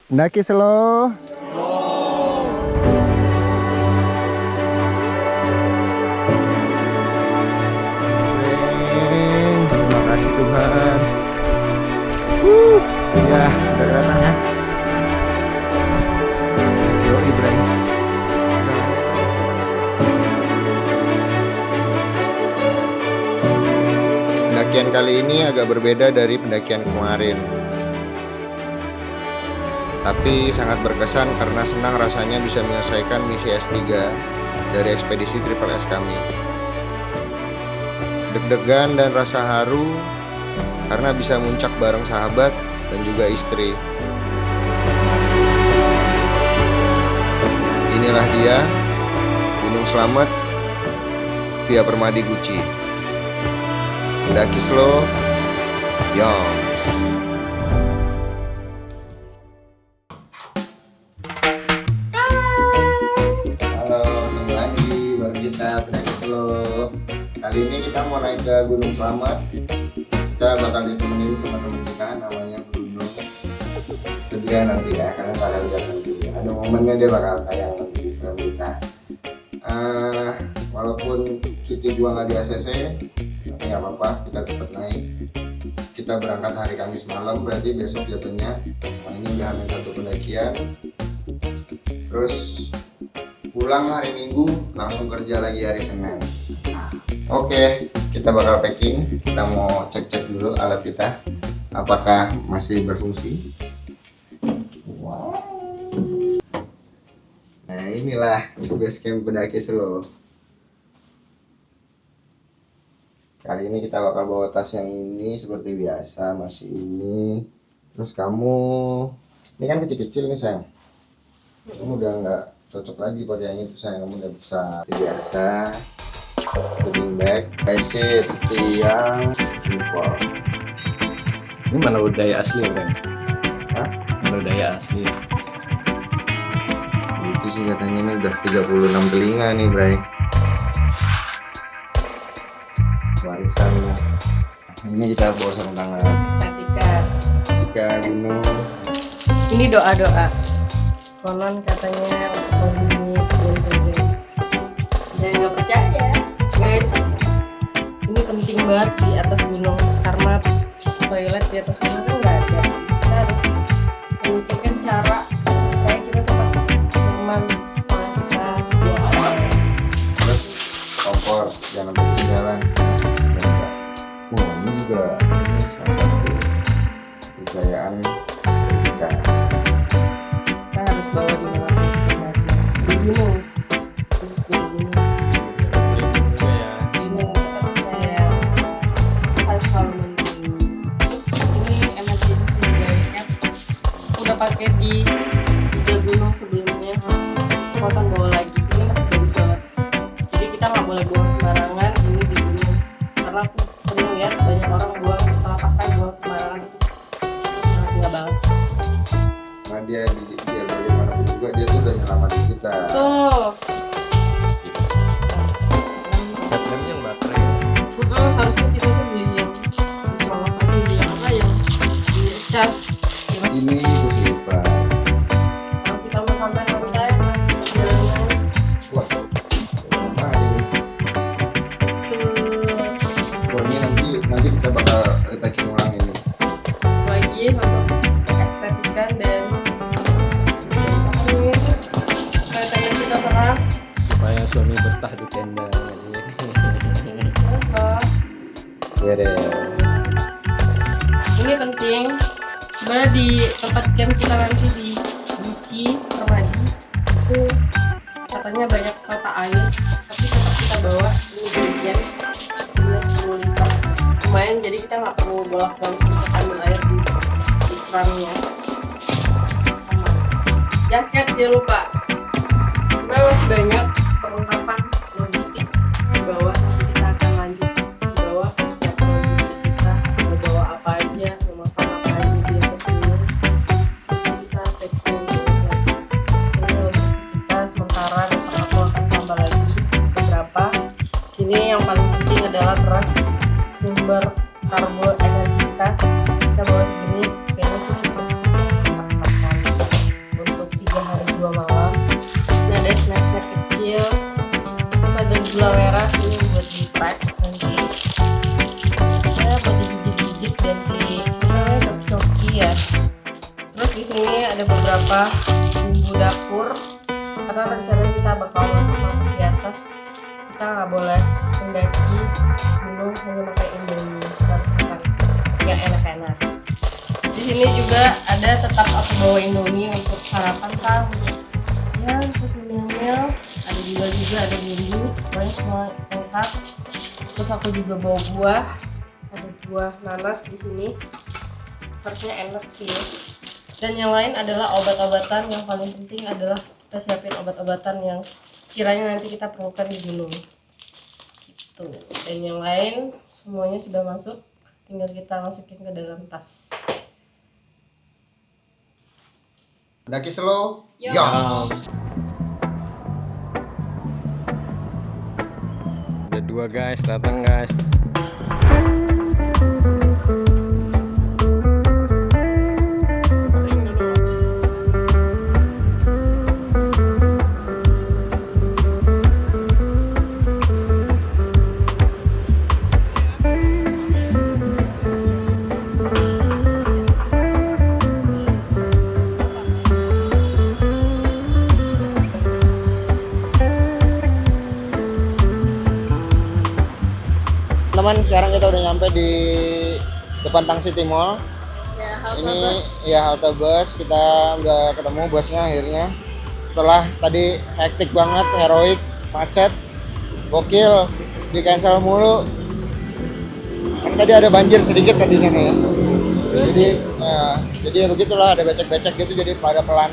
Pendaki slow. Terima kasih Tuhan. Ya, udah kelihatan ya. Yo Ibrahim. Pendakian kali ini agak berbeda dari pendakian kemarin. Tapi sangat berkesan karena senang rasanya bisa menyelesaikan misi S3 dari ekspedisi Triple S kami. Deg-degan dan rasa haru karena bisa muncak bareng sahabat dan juga istri. Inilah dia, Gunung Slamet via Permadi Guci. Pendaki slow, Yoms. Halo, ketemu lagi bareng kita pendaki slow. Kali ini kita mau naik ke Gunung Slamet. Kita bakal ditemenin sama teman kita namanya Bruno. Itu dia nanti ya, kalian bakal lihat nanti. Ada momennya dia bakal tayang nanti di film kita. Walaupun cuti gua nggak di ACC, tapi nggak apa-apa, kita tetap naik. Kita berangkat hari Kamis malam, berarti besok jatuhnya. Nah, ini udah hamil 1 pendakian. Terus pulang hari Minggu, langsung kerja lagi hari Senin. Oke, kita bakal packing. Kita mau cek-cek dulu alat kita, apakah masih berfungsi. Wow. Nah, inilah base camp pendaki slow. Kali ini kita bakal bawa tas yang ini seperti biasa, masih ini. Terus kamu, ini kan kecil-kecil nih sayang. Kamu udah nggak cocok lagi pakai yang itu sayang, kamu udah bisa biasa. Sleeping bag, seat yang impor. Ini mana budaya asli kan? Hah? Mana budaya asli? Itu sih katanya ini udah 36 telinga nih Bray. Warisan. Ini kita bawa sarung tangan. Estetika Gunung. ini doa-doa konon katanya untuk melindungi pilgrim. Saya nggak percaya guys, ini penting banget di atas gunung karena toilet di atas gunung kan nggak ada. Kita harus memikirkan cara supaya kita tetap nyaman setelah kita doa. Terus kompor jangan sampai ketinggalan. Wah, ini juga salah satu kepercayaan kita. Kita harus bawa di mana di gunung, khusus di gunung. Ini kita percaya harus selalu penting. Ini emergency jacket. Udah pakai di 3 gunung sebelumnya. Kesempatan bawa lagi. Ini masih bagus banget. Jadi kita nggak boleh buang sembarangan ini di gunung. Karena aku sering lihat banyak orang buang setelah pakai buang sembarangan itu sangat nggak bagus. Nah dia bagaimanapun juga dia tuh udah nyelamatin kita. Tuh. Headlamp yang baterai. Harusnya kita tuh beli yang disolakan beli yang apa yang di cas. Ini musibah. Kalau kita mau santai-santai pas perjalanan Wah, apa ini? Wah, ini nanti kita bakal repacking ulang ini. lagi untuk estetikan dan kelihatannya kita terang. Supaya suami betah di tenda. Beres. Ini penting. Sebenarnya di tempat camp kita nanti di Guci Permadi itu katanya banyak mata air, tapi tetap kita bawa ini bagian isinya 10 liter. Lumayan, jadi kita nggak perlu bolak-balik untuk ambil air di kerannya. Sama. Jaket jangan lupa. Sebenarnya masih banyak perlengkapan logistik di bawah. Nanti kita akan lanjut di bawah persiapan logistik kita. Mau bawa apa aja, mau makan apa aja di atas gunung. Kita packing lagi. Ini logistik kita sementara, besok aku akan tambah lagi beberapa. Sini yang paling penting adalah beras, sumber karbo energi kita bawa segini kayaknya sih cukup bisa 4 kali. sini ada beberapa bumbu dapur karena rencananya kita bakal masak-masak di atas. Kita nggak boleh mendaki gunung hanya pakai Indomie dan makan nggak enak-enak. Di sini juga ada tetap aku bawa Indomie untuk sarapan kan, ya untuk nyemil. Ada juga ada bumbu, pokoknya semua lengkap. Terus aku juga bawa buah, ada buah nanas di sini. Harusnya enak sih ya. Dan yang lain adalah obat-obatan. Yang paling penting adalah kita siapin obat-obatan yang sekiranya nanti kita perlukan di gunung gitu. Dan yang lain semuanya sudah masuk, tinggal kita masukin ke dalam tas. Pendaki slow, Yo. Ada 2 guys, datang guys. Teman, sekarang kita udah nyampe di depan Tang City Mall. Ya, Ini ya halte bus, kita udah ketemu busnya akhirnya. Setelah tadi hektik banget, heroik, macet, gokil, di cancel mulu. Kan tadi ada banjir sedikit tadi sana ya. Jadi ya begitulah, ada becek-becek gitu, jadi pada pelan.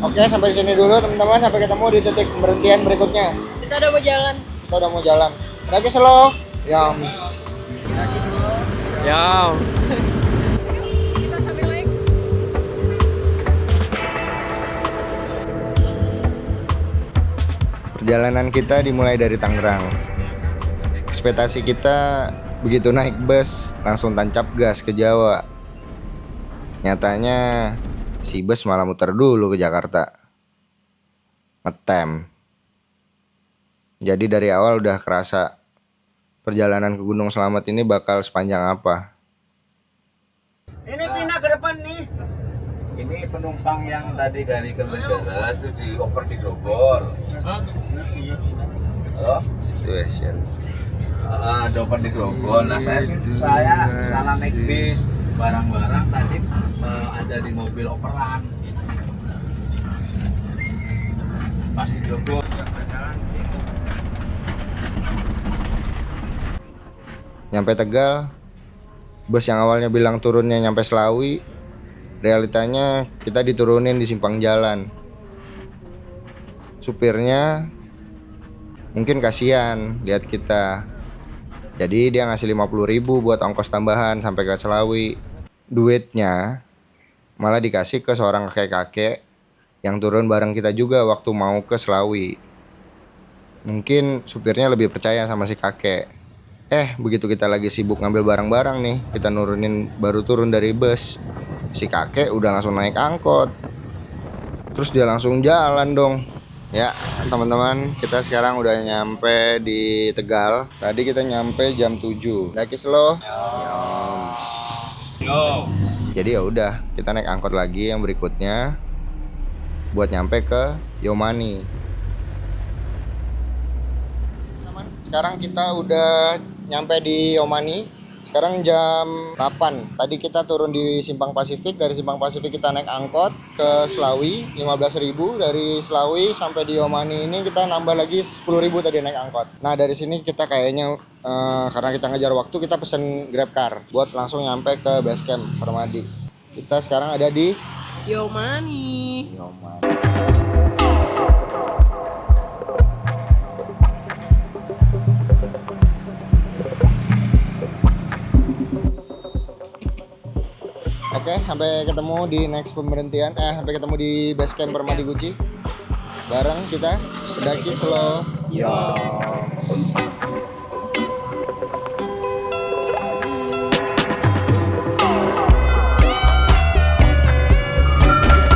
Oke, sampai sini dulu teman-teman, sampai ketemu di titik pemberhentian berikutnya. Kita udah mau jalan. Kita udah mau jalan. Lagi slow. Yams. Yams. Kita sambil naik. Perjalanan kita dimulai dari Tangerang. Ekspektasi kita begitu naik bus langsung tancap gas ke Jawa. Nyatanya si bus malah muter dulu ke Jakarta. Ngetem. Jadi dari awal udah kerasa perjalanan ke Gunung Slamet ini bakal sepanjang apa. Ini pindah ke depan nih. Ini penumpang yang tadi dari Kementerian itu dioper di Grogol. Halo? Situation. Dioper di Grogol. Nah saya salah naik bis. Barang-barang tadi ada di mobil operan. Pas di Grogol. Nyampe Tegal, bus yang awalnya bilang turunnya nyampe Selawi, realitanya kita diturunin di simpang jalan. Supirnya mungkin kasihan lihat kita, jadi dia ngasih 50.000 buat ongkos tambahan sampai ke Selawi. Duitnya malah dikasih ke seorang kakek-kakek yang turun bareng kita juga waktu mau ke Selawi. Mungkin supirnya lebih percaya sama si kakek. Begitu kita lagi sibuk ngambil barang-barang nih, kita baru turun dari bus, si kakek udah langsung naik angkot. Terus dia langsung jalan dong. Ya teman-teman, kita sekarang udah nyampe di Tegal. Tadi kita nyampe jam 7. Daki slow. Jadi ya udah, kita naik angkot lagi yang berikutnya buat nyampe ke Yomani. Sekarang kita udah nyampe di Yomani. Sekarang jam 8. Tadi kita turun di Simpang Pasifik. Dari Simpang Pasifik kita naik angkot ke Selawi 15.000. Dari Selawi sampai di Yomani ini kita nambah lagi 10.000 tadi naik angkot. Nah dari sini kita kayaknya karena kita ngejar waktu, kita pesen Grab Car buat langsung nyampe ke base camp Permadi. Kita sekarang ada di Yomani. Oke, sampai ketemu di next pemberhentian. Sampai ketemu di base camp Permadi Guci. Bareng kita pendaki slow.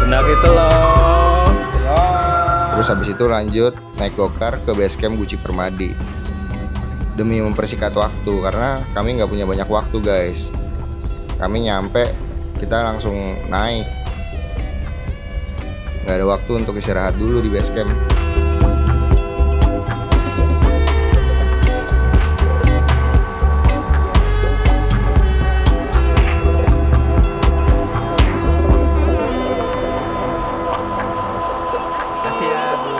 Pendaki slow. Terus habis itu lanjut naik gokar ke base camp Guci Permadi. Demi mempersingkat waktu, karena kami nggak punya banyak waktu guys. Kami nyampe, kita langsung naik nggak ada waktu untuk istirahat dulu di base camp. Kasih ya, Bu.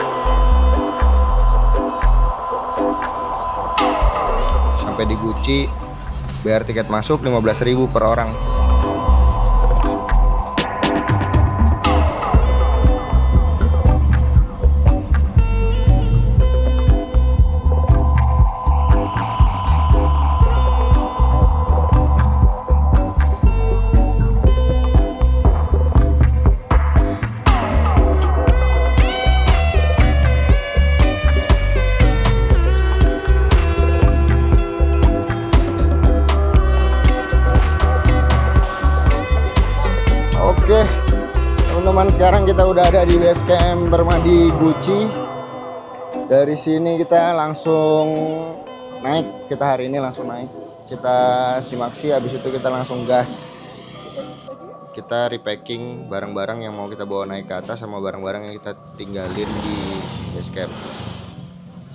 Sampai di Gucci, bayar tiket masuk 15.000 per orang. Oke, teman-teman, sekarang kita udah ada di base camp Permadi Gucci. Dari sini kita langsung naik. Kita hari ini langsung naik. Kita simaksi, habis itu kita langsung gas. Kita repacking barang-barang yang mau kita bawa naik ke atas sama barang-barang yang kita tinggalin di base camp.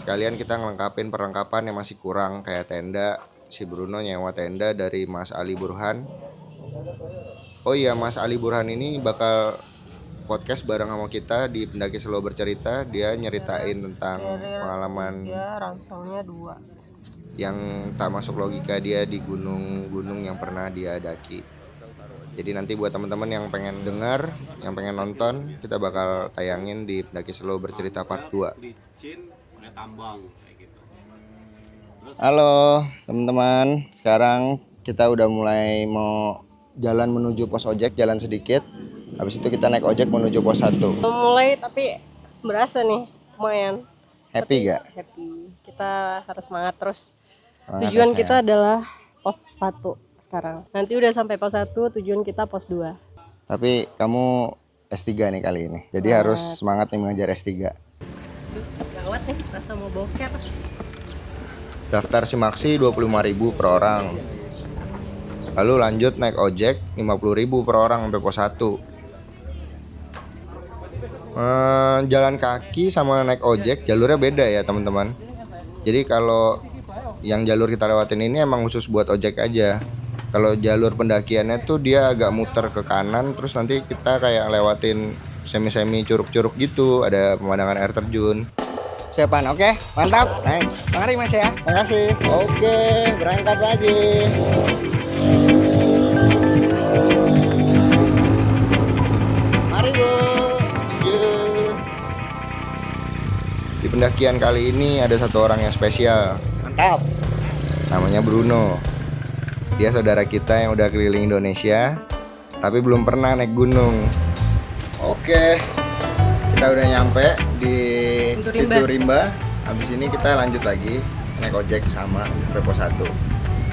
Sekalian kita ngelengkapin perlengkapan yang masih kurang kayak tenda. Si Bruno nyewa tenda dari Mas Ali Burhan. Oh iya, Mas Ali Burhan ini bakal podcast bareng sama kita di Pendaki Slow Bercerita. Dia nyeritain tentang pengalaman Ya, rangsangnya 2. yang tak masuk logika dia di gunung-gunung yang pernah dia daki. Jadi nanti buat teman-teman yang pengen dengar, yang pengen nonton, kita bakal tayangin di Pendaki Slow Bercerita part 2. Halo teman-teman, sekarang kita udah mulai mau jalan menuju pos ojek, jalan sedikit. Habis itu kita naik ojek menuju pos 1. Mulai tapi berasa nih lumayan Happy gak? happy. Kita harus semangat terus. Semangat Tujuan ya, kita adalah pos 1 sekarang. Nanti udah sampai pos 1, tujuan kita pos 2. Tapi kamu S3 nih kali ini. Jadi harus semangat nih mengejar S3. Gawat nih, rasa mau boker. Daftar simaksi 25.000 per orang. Lalu lanjut naik ojek 50.000 per orang sampai pos 1. Jalan kaki sama naik ojek jalurnya beda ya teman-teman. Jadi kalau yang jalur kita lewatin ini emang khusus buat ojek aja. Kalau jalur pendakiannya tuh dia agak muter ke kanan, terus nanti kita kayak lewatin semi-semi curug-curug gitu, ada pemandangan air terjun. Siapaan? Oke, mantap. Naik. Mari Mas ya. Makasih. Oke, berangkat lagi. Mari Bu. Di pendakian kali ini ada satu orang yang spesial. Mantap. Namanya Bruno. Dia saudara kita yang udah keliling Indonesia, tapi belum pernah naik gunung. Oke, kita udah nyampe di Rimba. Habis ini kita lanjut lagi naik ojek sama sampai pos 1.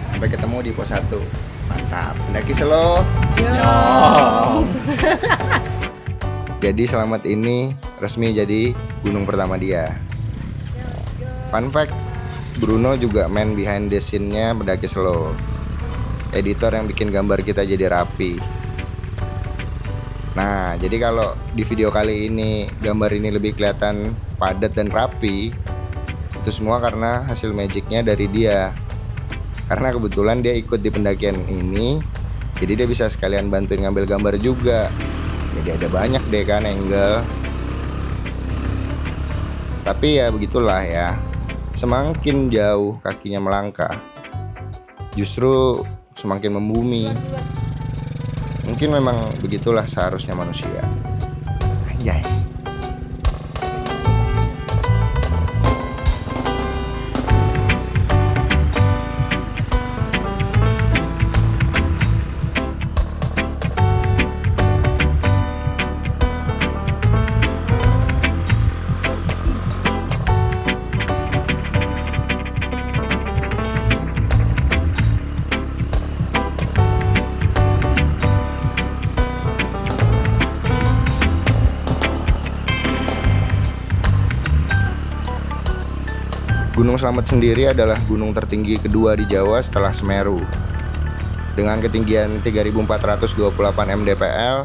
Sampai ketemu di pos 1. Mantap. Pendaki slow. Jadi selamat ini resmi jadi gunung pertama dia. Fun fact, Bruno juga main behind the scene-nya Pendaki Slow. Editor yang bikin gambar kita jadi rapi. Nah, jadi kalau di video kali ini gambar ini lebih kelihatan padat dan rapi, itu semua karena hasil magicnya dari dia. Karena kebetulan dia ikut di pendakian ini, jadi dia bisa sekalian bantuin ngambil gambar juga. Jadi ada banyak deh kan angle. Tapi ya begitulah ya. Semakin jauh kakinya melangkah, justru semakin membumi. Mungkin memang begitulah seharusnya manusia. Anjay. Gunung Slamet sendiri adalah gunung tertinggi kedua di Jawa setelah Semeru. Dengan ketinggian 3.428 mdpl,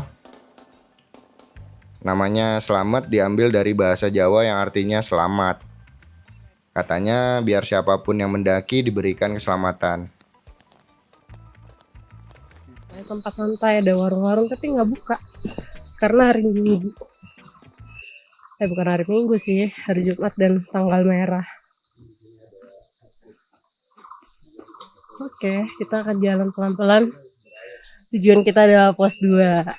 Namanya selamat diambil dari bahasa Jawa yang artinya selamat. Katanya biar siapapun yang mendaki diberikan keselamatan. Tempat santai, ada warung-warung tapi nggak buka karena hari Minggu. Bukan hari Minggu sih, hari Jumat dan tanggal merah. Oke, kita akan jalan pelan-pelan. Tujuan kita adalah pos 2.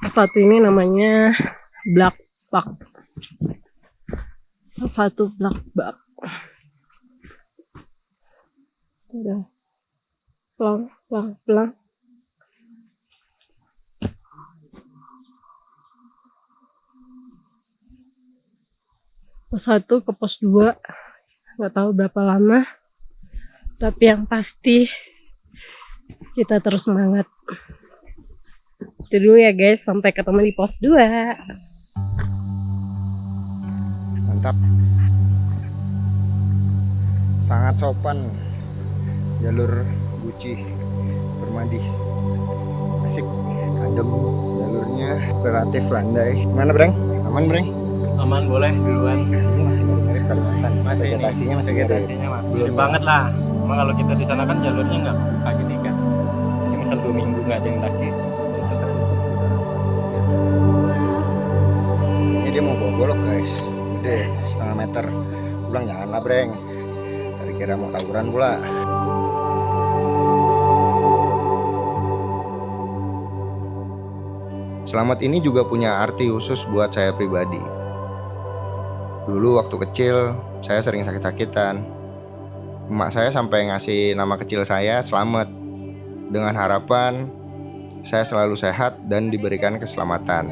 Pos 1 ini namanya Black Buck. Pos 1 Black Buck. Udah. Pelan. Pos 1 ke pos 2 nggak tahu berapa lama, tapi yang pasti kita terus semangat. Itu dulu ya guys, sampai ketemu di pos 2. Mantap. Sangat sopan. Jalur Guci Permadi. Asik. Adem. Jalurnya relatif landai. Mana Breng? Aman Breng? Aman, boleh duluan. Ini masih mirip Kalimantan. Vegetasinya masih gitu. Belum banget lah. Cuma kalau kita di sana kan jalurnya nggak buka gini kan. Ini misal 2 minggu nggak ada yang daki. Ini dia mau bawa golok guys. Gede, setengah meter. Pulang janganlah Breng. Kira mau tawuran pula. Selamat ini juga punya arti khusus buat saya pribadi. Dulu waktu kecil, saya sering sakit-sakitan. Emak saya sampai ngasih nama kecil saya Selamat, dengan harapan saya selalu sehat dan diberikan keselamatan.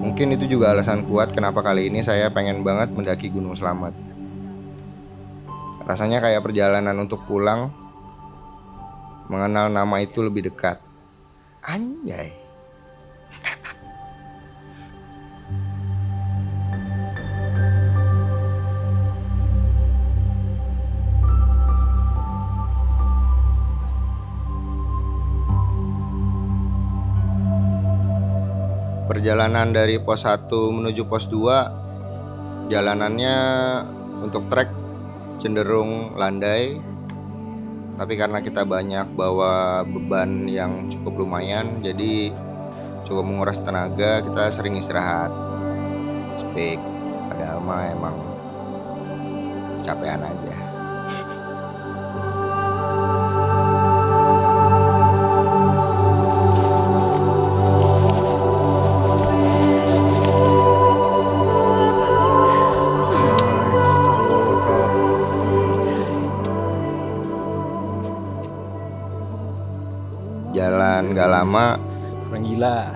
Mungkin itu juga alasan kuat kenapa kali ini saya pengen banget mendaki Gunung Selamat. Rasanya kayak perjalanan untuk pulang, mengenal nama itu lebih dekat. Anjay. Perjalanan dari pos 1 menuju pos 2, jalanannya untuk trek cenderung landai. Tapi karena kita banyak bawa beban yang cukup lumayan, jadi cukup menguras tenaga, kita sering istirahat. Speak, padahal mah emang kecapean aja. Jalan gak lama, Orang gila.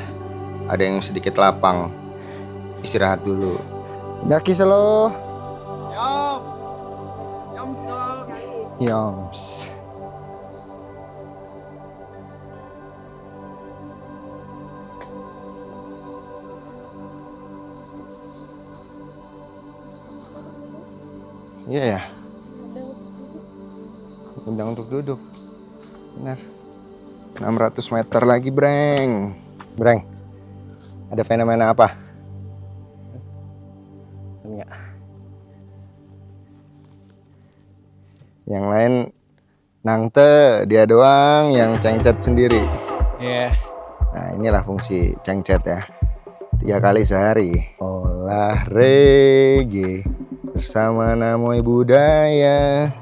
ada yang sedikit lapang. Istirahat dulu. Daki slow. Yoms. Iya ya. Undang untuk duduk. Benar. 600 meter lagi, Breng. Breng. Ada fenomena apa? Enggak. Yang lain nangte, dia doang yang cengcet sendiri. Iya. Nah, inilah fungsi cengcet ya. 3 kali sehari. Olahraga bersama namoi budaya.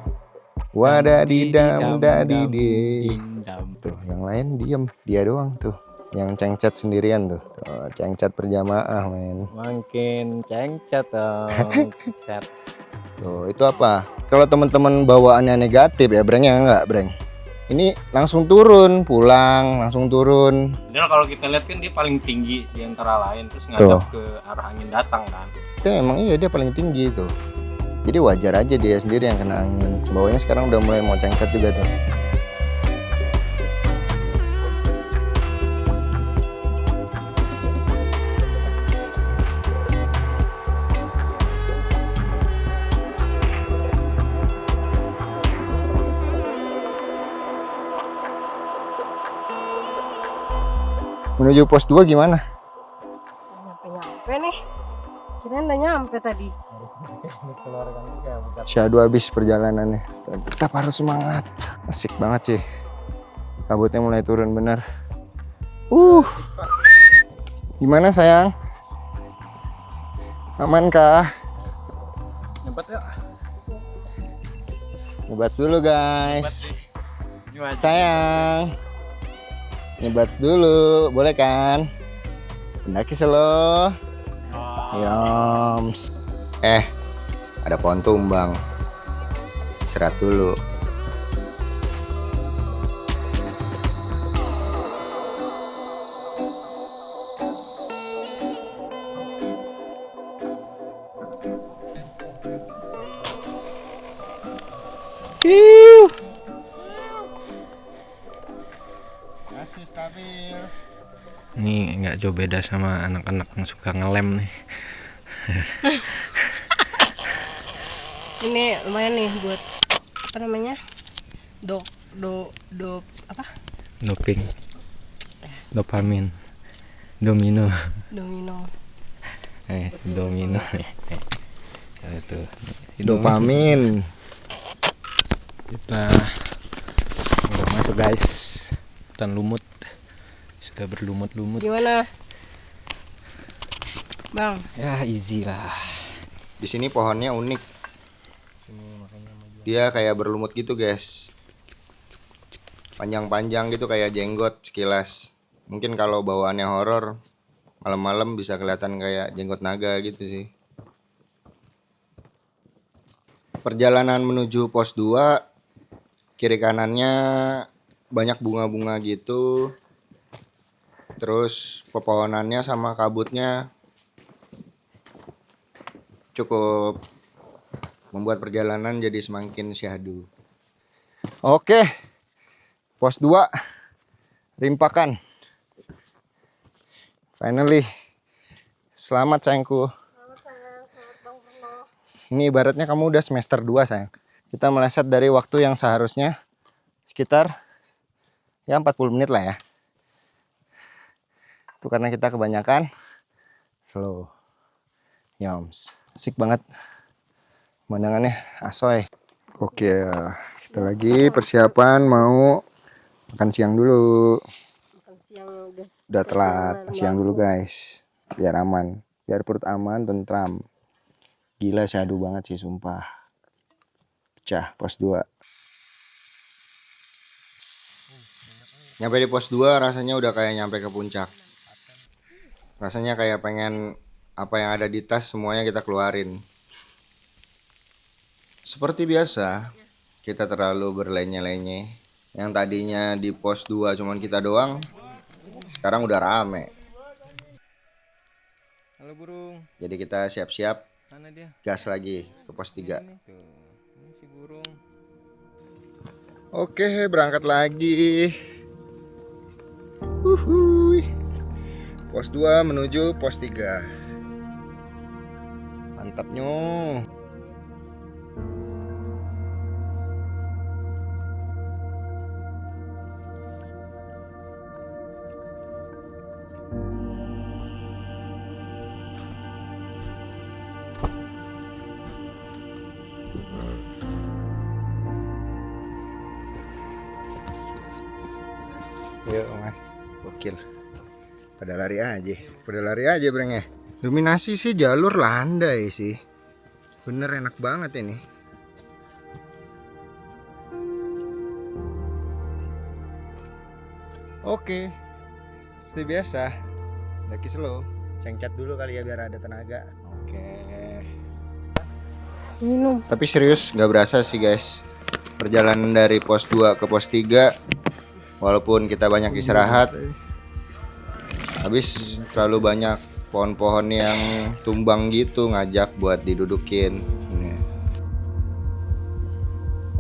Wadadidam dadidi. Tuh, yang lain diem, dia doang tuh yang cengcet sendirian tuh. Tuh, cengcet berjamaah, men. Makin cengcet dong. Chat. Tuh, itu apa? Kalau teman-teman bawaannya negatif ya, Breng, ya enggak, Breng. Ini langsung turun, pulang, langsung turun. Padahal kalau kita lihat kan dia paling tinggi di antara lain, terus ngadap ke arah angin datang kan. Itu memang iya dia paling tinggi tuh. Jadi wajar aja dia sendiri yang kena angin. Bawahnya sekarang udah mulai mau cengcet juga tuh. Menuju pos 2 gimana? Nyampe nih. Kirain udah nyampe tadi. Syahdu habis perjalanannya. Tetap harus semangat. Asik banget sih. Kabutnya mulai turun bener. Gimana sayang? Aman kah? Nyebat ya. Nyebat dulu guys. Sayang. Nyebat dulu, boleh kan? Pendaki selo. Yoms. Ada pohon tumbang. Istirahat dulu. Masih stabil. Ini nggak jauh beda sama anak-anak yang suka ngelem nih. Ini lumayan nih buat apa namanya? Apa? Doping, dopamin, domino. Domino. Domino. Itu si Dopamin. Kita udah masuk guys, hutan lumut, sudah berlumut-lumut. Gimana, Bang? Ya easy lah. Di sini pohonnya unik. Dia kayak berlumut gitu guys. Panjang-panjang gitu kayak jenggot sekilas. Mungkin kalau bawaannya horor, malam-malam bisa kelihatan kayak jenggot naga gitu sih. Perjalanan menuju pos 2, kiri kanannya banyak bunga-bunga gitu. Terus pepohonannya sama kabutnya cukup membuat perjalanan jadi semakin syahdu. Oke, pos 2 Rimpakan. Finally, selamat sayangku. Ini ibaratnya kamu udah semester 2 sayang. Kita meleset dari waktu yang seharusnya sekitar ya 40 menit lah ya. Itu karena kita kebanyakan slow. Yoms, asik banget pemandangannya, asoy. Oke, kita lagi persiapan mau makan siang dulu. Makan siang Udah telat, siang dulu guys. Biar aman, biar perut aman, tentram. Gila syahdu banget sih sumpah. Pecah pos 2. Nyampe di pos 2 rasanya udah kayak nyampe ke puncak. Rasanya kayak pengen apa yang ada di tas semuanya kita keluarin. Seperti biasa, kita terlalu berlenye-lenye. Yang tadinya di pos 2 cuman kita doang, sekarang udah rame. Halo burung, Jadi kita siap-siap mana dia? gas lagi ke pos 3. Ini si burung. Oke, berangkat lagi. Uhuy. Pos 2 menuju pos 3. Mantapnya. Yuk mas, gokil. Pada lari aja brengnya. Dominasi sih jalur landai sih. Bener enak banget ini. Oke, seperti biasa, daki slow. Cengcat dulu kali ya biar ada tenaga. Oke. minum. Tapi serius nggak berasa sih guys. Perjalanan dari pos 2 ke pos 3, walaupun kita banyak istirahat, habis terlalu banyak pohon-pohon yang tumbang gitu ngajak buat didudukin.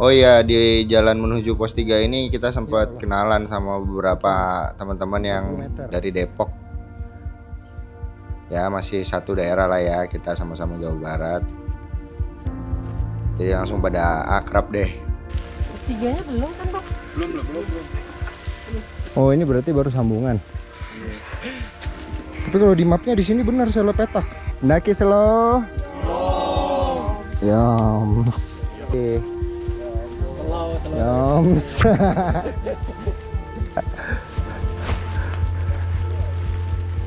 Oh iya, di jalan menuju pos 3 ini kita sempat kenalan sama beberapa teman-teman yang dari Depok. Ya masih satu daerah lah ya, kita sama-sama Jawa Barat. Jadi langsung pada akrab deh. Pos 3-nya belum kan, Bang? Belum. Oh ini berarti baru sambungan. Iya. Tapi kalau di mapnya di sini benar selo petak. Pendaki selo. Yoms. Yoms.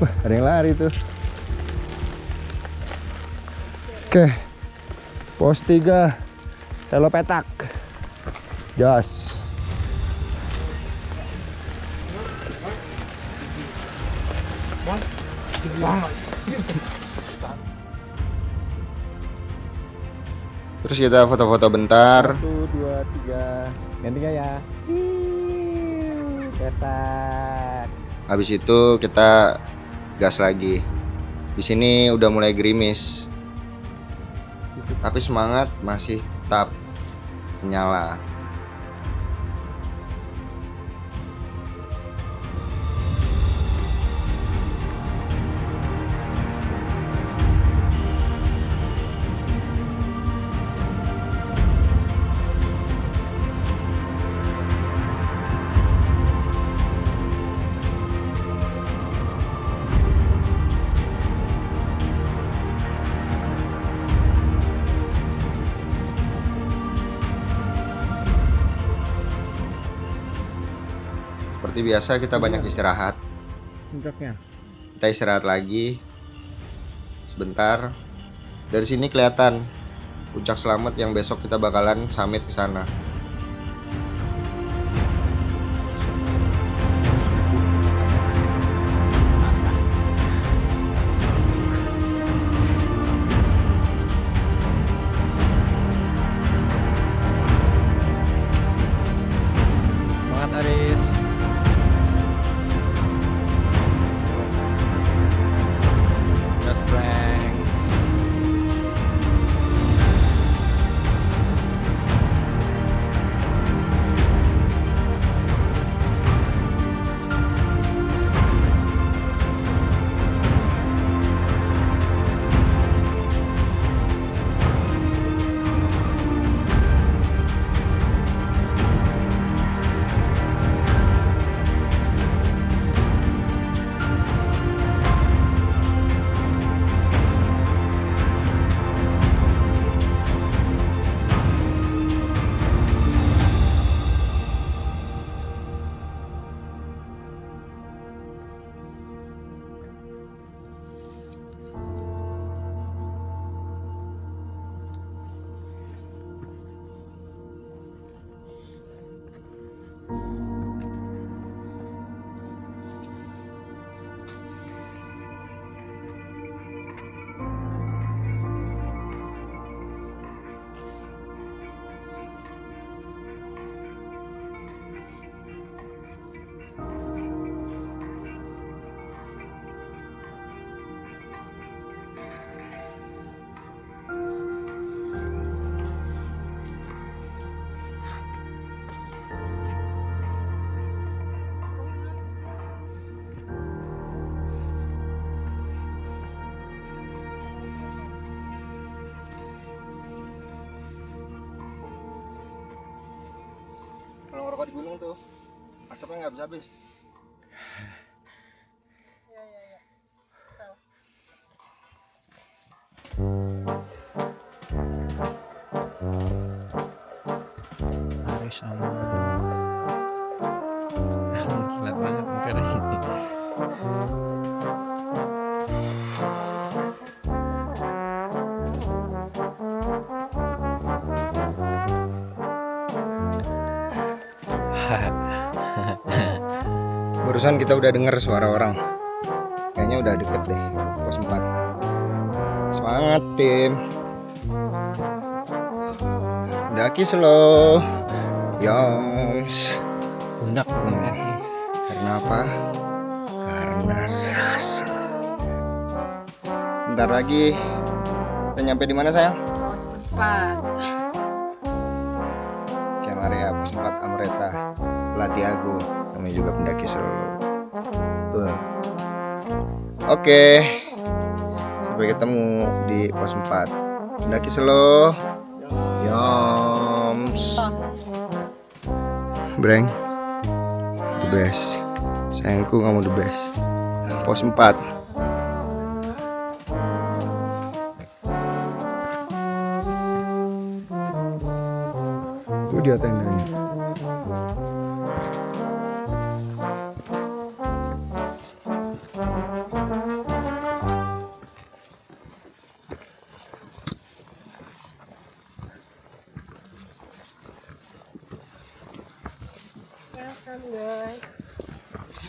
Wah, ada yang lari tuh. Oke. Pos 3. Selo petak. Jos. Terus kita foto-foto bentar. 1, 2, 3. Ganti gaya. Cetak. Habis itu kita gas lagi. Di sini udah mulai gerimis. Tapi semangat masih tetap menyala. Seperti biasa kita banyak istirahat. Puncaknya. Kita istirahat lagi sebentar. Dari sini kelihatan puncak Slamet yang besok kita bakalan summit ke sana. Semangat Aris. Gas Pranks. Kalau ngerokok di gunung tuh asapnya nggak habis-habis. Aris sama. Kilat banget muka ini. Barusan kita udah dengar suara orang. Kayaknya udah deket deh, pos 4. Semangat tim. Daki slow. Yoms. Pundak kaki. Karena apa? Karena rasa. Bentar lagi. Kita nyampe di mana sayang? Pos 4. Camp area pos 4 Amreta. Latiago. Namanya juga pendaki slow. Tuh. Oke. Sampai ketemu di pos 4. Pendaki slow. Yoms. Breng. The best. Sayangku kamu the best. Pos 4. dia tendanya.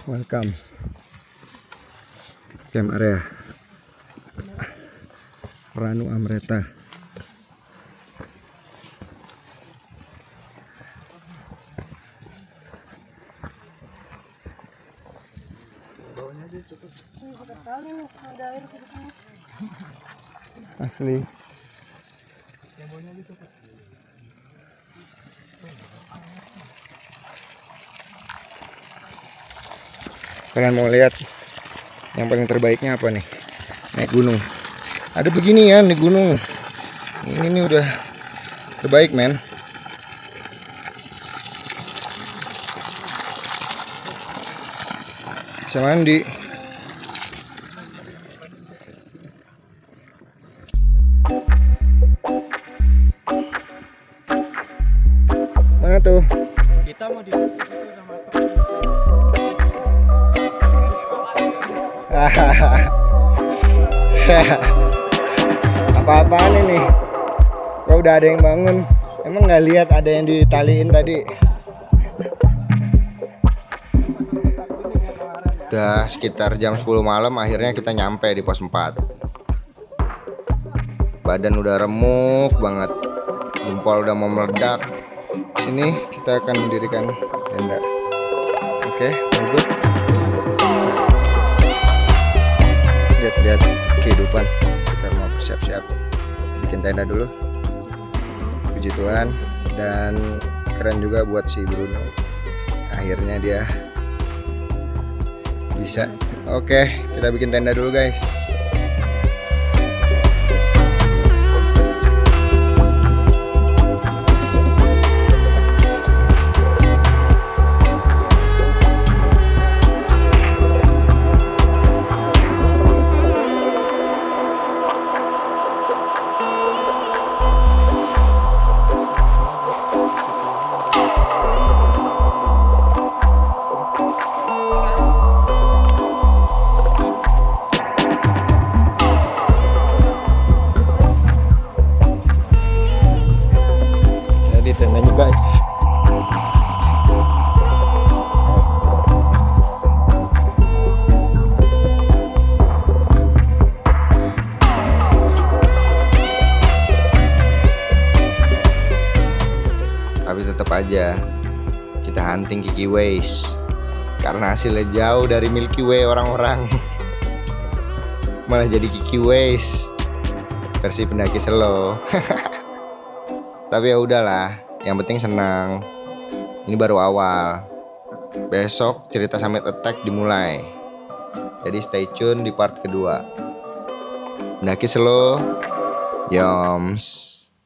Welcome camp area Ranu Amreta. Asli. Kalian mau lihat yang paling terbaiknya apa nih? Naik gunung. Ada beginian di gunung. Ini nih udah terbaik, men. Bisa mandi. Mana tuh? Kita mau disitu sama Apa-apaan ini? Kok udah ada yang bangun? Emang nggak lihat ada yang ditaliin tadi? Udah sekitar jam 10 malam akhirnya kita nyampe di pos 4. Badan udah remuk banget, jempol udah mau meledak. Sini kita akan mendirikan tenda. Oke, good. Lihat kehidupan. Kita mau siap-siap bikin tenda dulu. Puji Tuhan, dan keren juga buat si Bruno. Akhirnya dia bisa. Oke, kita bikin tenda dulu, guys. Jadi tendanya, guys. Tapi tetap aja kita hunting Kiki Ways karena hasilnya jauh dari Milky Way orang-orang. Malah jadi Kiki Ways versi pendaki slow. Tapi ya udahlah, yang penting senang. Ini baru awal. Besok cerita Summit Attack dimulai. Jadi stay tune di part kedua. Pendaki slow, yoms.